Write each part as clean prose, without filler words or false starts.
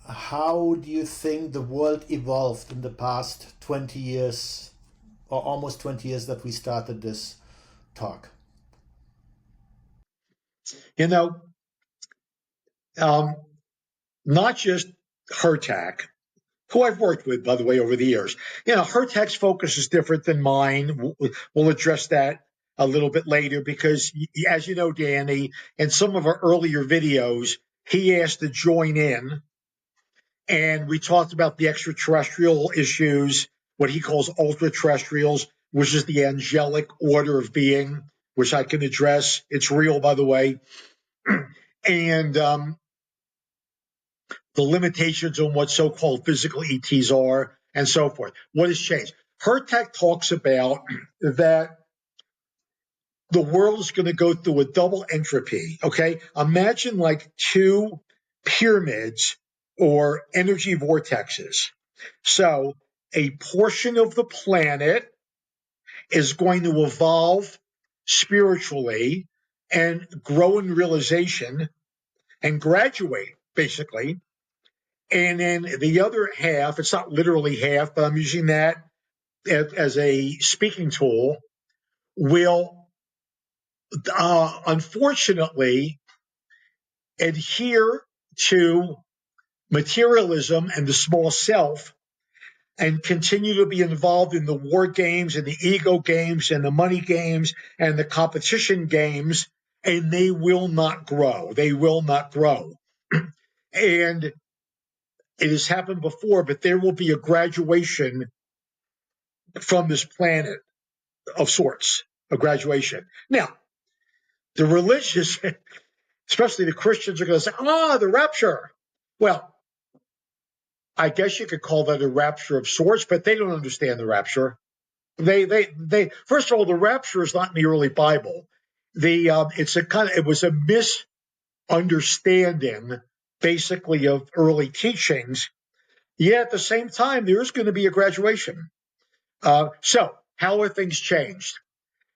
how do you think the world evolved in the past 20 years, or almost 20 years that we started this talk? You know, not just Hertak, who I've worked with, by the way, over the years. You know, Hertak's focus is different than mine. We'll address that a little bit later because, as you know, Danny, in some of our earlier videos, he asked to join in, and we talked about the extraterrestrial issues, what he calls ultra-terrestrials, which is the angelic order of being, which I can address. It's real, by the way. And the limitations on what so-called physical ETs are, and so forth. What has changed? Hertak talks about that the world is going to go through a double entropy, okay? Imagine like two pyramids or energy vortexes. So a portion of the planet is going to evolve spiritually and grow in realization and graduate, basically. And then the other half, it's not literally half, but I'm using that as a speaking tool, will unfortunately adhere to materialism and the small self and continue to be involved in the war games and the ego games and the money games and the competition games, and they will not grow. They will not grow. And it has happened before, but there will be a graduation from this planet of sorts, a graduation. Now, the religious, especially the Christians, are going to say, the rapture. Well, I guess you could call that a rapture of sorts, but they don't understand the rapture. They first of all, the rapture is not in the early Bible. It was a misunderstanding, basically, of early teachings. Yet at the same time, there is going to be a graduation. So how have things changed?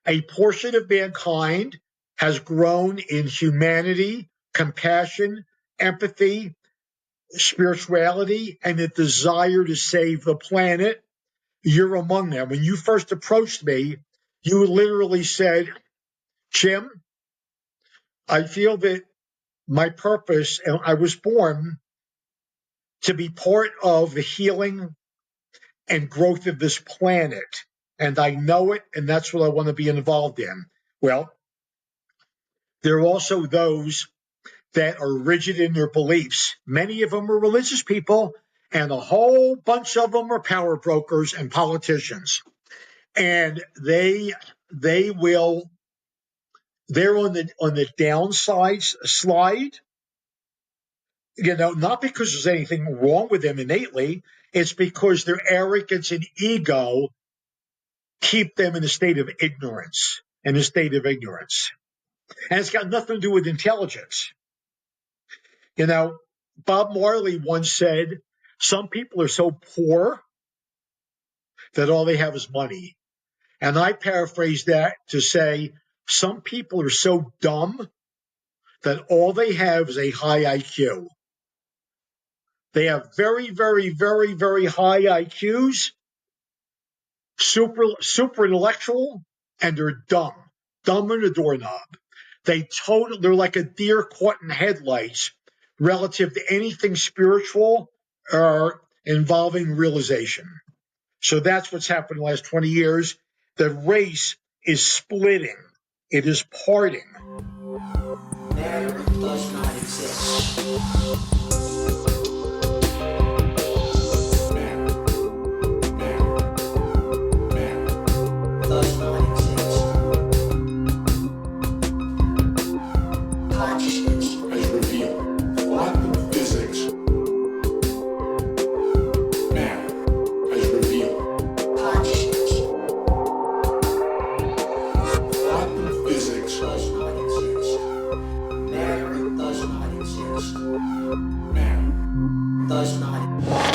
A portion of mankind has grown in humanity, compassion, empathy, spirituality, and a desire to save the planet. You're among them. When you first approached me, you literally said, Jim, I feel that my purpose, and I was born to be part of the healing and growth of this planet. And I know it, and that's what I want to be involved in. Well, there are also those that are rigid in their beliefs. Many of them are religious people, and a whole bunch of them are power brokers and politicians. And they're on the downside slide, not because there's anything wrong with them innately. It's because their arrogance and ego keep them in a state of ignorance, And it's got nothing to do with intelligence. Bob Marley once said, some people are so poor that all they have is money. And I paraphrase that to say, some people are so dumb that all they have is a high IQ. They have very, very, very, very high IQs, super intellectual, and they're dumb in a doorknob. They're like a deer caught in headlights relative to anything spiritual or involving realization. So that's what's happened in the last 20 years. The race is splitting. It is parting. Matter does not exist. Does not